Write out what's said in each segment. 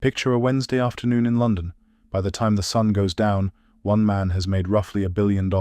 Picture a Wednesday afternoon in London. By the time the sun goes down, one man has made roughly $1 billion.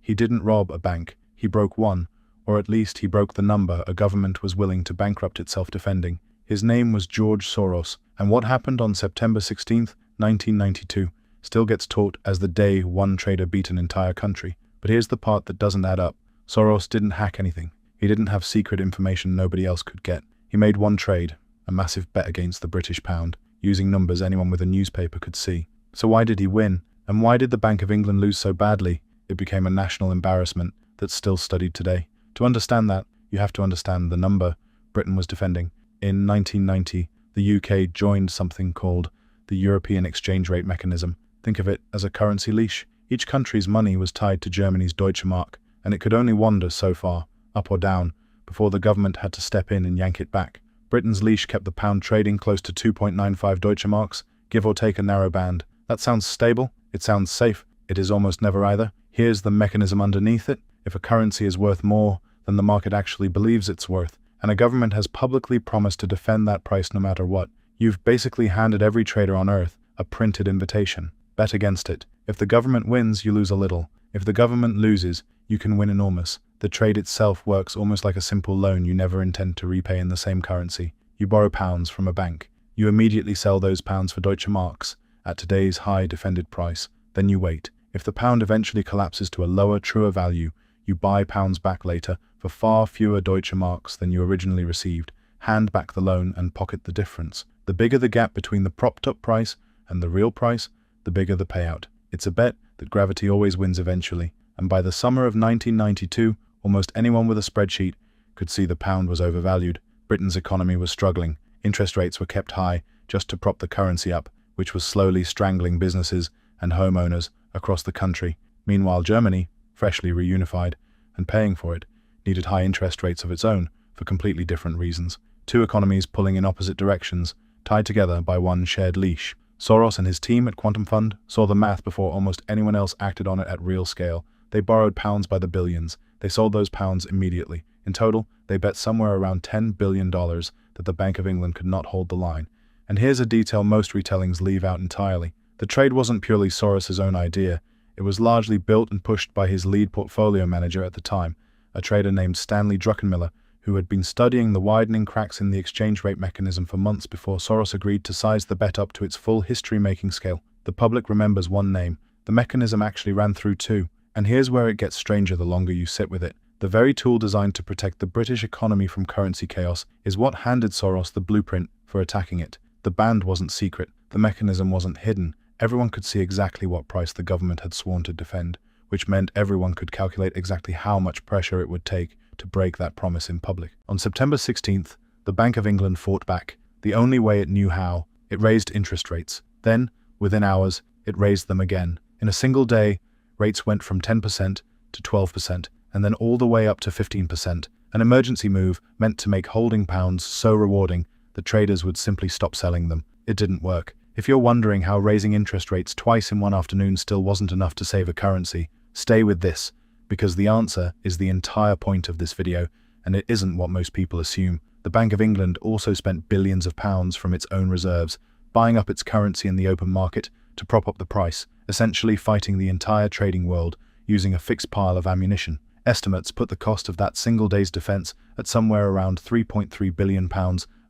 He didn't rob a bank, he broke one, or at least he broke the number a government was willing to bankrupt itself defending. His name was George Soros, and what happened on September 16, 1992, still gets taught as the day one trader beat an entire country. But here's the part that doesn't add up. Soros didn't hack anything. He didn't have secret information nobody else could get. He made one trade, a massive bet against the British pound, using numbers anyone with a newspaper could see. So why did he win? And why did the Bank of England lose so badly? It became a national embarrassment that's still studied today. To understand that, you have to understand the number Britain was defending. In 1990, the UK joined something called the European exchange rate mechanism. Think of it as a currency leash. Each country's money was tied to Germany's Deutsche Mark, and it could only wander so far, up or down, before the government had to step in and yank it back. Britain's leash kept the pound trading close to 2.95 Deutsche Marks, give or take a narrow band. That sounds stable, it sounds safe, it is almost never either. Here's the mechanism underneath it. If a currency is worth more than the market actually believes it's worth, and a government has publicly promised to defend that price no matter what, you've basically handed every trader on earth a printed invitation. Bet against it. If the government wins, you lose a little. If the government loses, you can win enormous. The trade itself works almost like a simple loan you never intend to repay in the same currency. You borrow pounds from a bank. You immediately sell those pounds for Deutsche Marks at today's high defended price. Then you wait. If the pound eventually collapses to a lower, truer value, you buy pounds back later for far fewer Deutsche Marks than you originally received, hand back the loan and pocket the difference. The bigger the gap between the propped up price and the real price, the bigger the payout. It's a bet that gravity always wins eventually. And by the summer of 1992, almost anyone with a spreadsheet could see the pound was overvalued. Britain's economy was struggling. Interest rates were kept high just to prop the currency up, which was slowly strangling businesses and homeowners across the country. Meanwhile, Germany, freshly reunified and paying for it, needed high interest rates of its own for completely different reasons. Two economies pulling in opposite directions, tied together by one shared leash. Soros and his team at Quantum Fund saw the math before almost anyone else acted on it at real scale. They borrowed pounds by the billions. They sold those pounds immediately. In total, they bet somewhere around $10 billion that the Bank of England could not hold the line. And here's a detail most retellings leave out entirely. The trade wasn't purely Soros's own idea. It was largely built and pushed by his lead portfolio manager at the time, a trader named Stanley Druckenmiller, who had been studying the widening cracks in the exchange rate mechanism for months before Soros agreed to size the bet up to its full history-making scale. The public remembers one name. The mechanism actually ran through two. And here's where it gets stranger the longer you sit with it. The very tool designed to protect the British economy from currency chaos is what handed Soros the blueprint for attacking it. The band wasn't secret. The mechanism wasn't hidden. Everyone could see exactly what price the government had sworn to defend, which meant everyone could calculate exactly how much pressure it would take to break that promise in public. On September 16th, the Bank of England fought back. The only way it knew how, it raised interest rates. Then, within hours, it raised them again. In a single day, rates went from 10% to 12%, and then all the way up to 15%. An emergency move meant to make holding pounds so rewarding that traders would simply stop selling them. It didn't work. If you're wondering how raising interest rates twice in one afternoon still wasn't enough to save a currency, stay with this, because the answer is the entire point of this video, and it isn't what most people assume. The Bank of England also spent billions of pounds from its own reserves, buying up its currency in the open market to prop up the price, essentially fighting the entire trading world using a fixed pile of ammunition. Estimates put the cost of that single day's defense at somewhere around £3.3 billion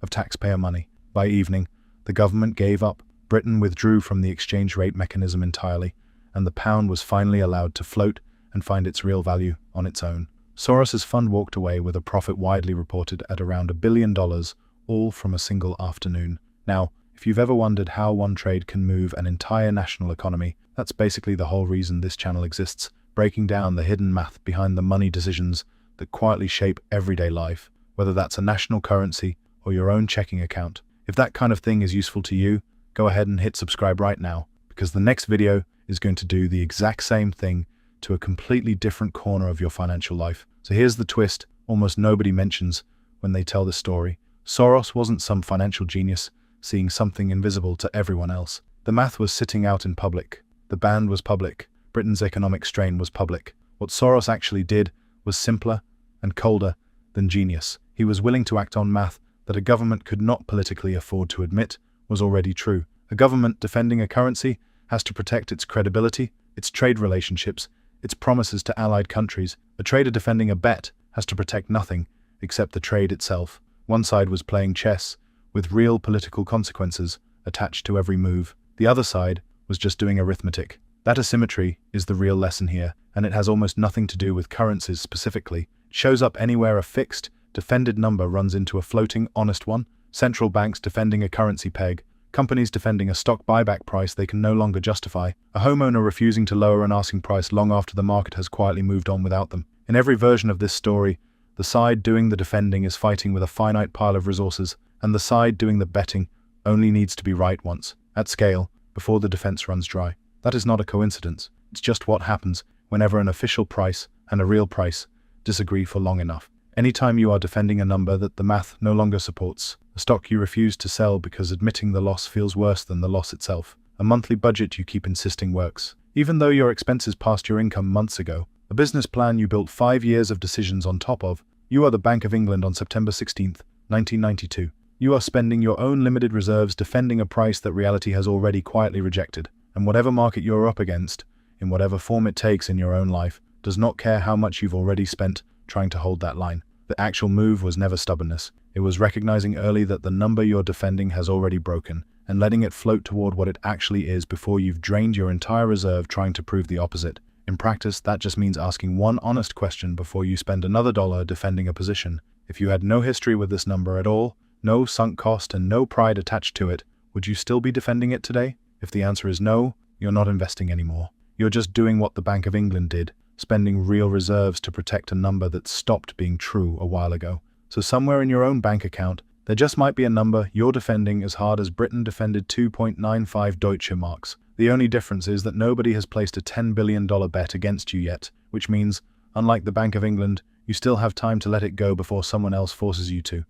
of taxpayer money. By evening, the government gave up. Britain withdrew from the exchange rate mechanism entirely, and the pound was finally allowed to float and find its real value on its own. Soros's fund walked away with a profit widely reported at around $1 billion, all from a single afternoon. Now, if you've ever wondered how one trade can move an entire national economy, that's basically the whole reason this channel exists, breaking down the hidden math behind the money decisions that quietly shape everyday life, whether that's a national currency or your own checking account. If that kind of thing is useful to you, go ahead and hit subscribe right now, because the next video is going to do the exact same thing to a completely different corner of your financial life. So here's the twist almost nobody mentions when they tell the story. Soros wasn't some financial genius seeing something invisible to everyone else. The math was sitting out in public. The band was public. Britain's economic strain was public. What Soros actually did was simpler and colder than genius. He was willing to act on math that a government could not politically afford to admit was already true. A government defending a currency has to protect its credibility, its trade relationships, its promises to allied countries. A trader defending a bet has to protect nothing except the trade itself. One side was playing chess, with real political consequences attached to every move. The other side was just doing arithmetic. That asymmetry is the real lesson here, and it has almost nothing to do with currencies specifically. It shows up anywhere a fixed, defended number runs into a floating, honest one. Central banks defending a currency peg, companies defending a stock buyback price they can no longer justify, a homeowner refusing to lower an asking price long after the market has quietly moved on without them. In every version of this story, the side doing the defending is fighting with a finite pile of resources, and the side doing the betting only needs to be right once, at scale, before the defense runs dry. That is not a coincidence. It's just what happens whenever an official price and a real price disagree for long enough. Anytime you are defending a number that the math no longer supports, a stock you refuse to sell because admitting the loss feels worse than the loss itself, a monthly budget you keep insisting works, even though your expenses passed your income months ago, a business plan you built 5 years of decisions on top of. You are the Bank of England on September 16, 1992. You are spending your own limited reserves defending a price that reality has already quietly rejected. And whatever market you're up against, in whatever form it takes in your own life, does not care how much you've already spent trying to hold that line. The actual move was never stubbornness. It was recognizing early that the number you're defending has already broken, and letting it float toward what it actually is before you've drained your entire reserve trying to prove the opposite. In practice, that just means asking one honest question before you spend another dollar defending a position. If you had no history with this number at all, no sunk cost and no pride attached to it, would you still be defending it today? If the answer is no, you're not investing anymore. You're just doing what the Bank of England did, spending real reserves to protect a number that stopped being true a while ago. So somewhere in your own bank account, there just might be a number you're defending as hard as Britain defended 2.95 Deutsche Marks. The only difference is that nobody has placed a $10 billion bet against you yet, which means, unlike the Bank of England, you still have time to let it go before someone else forces you to.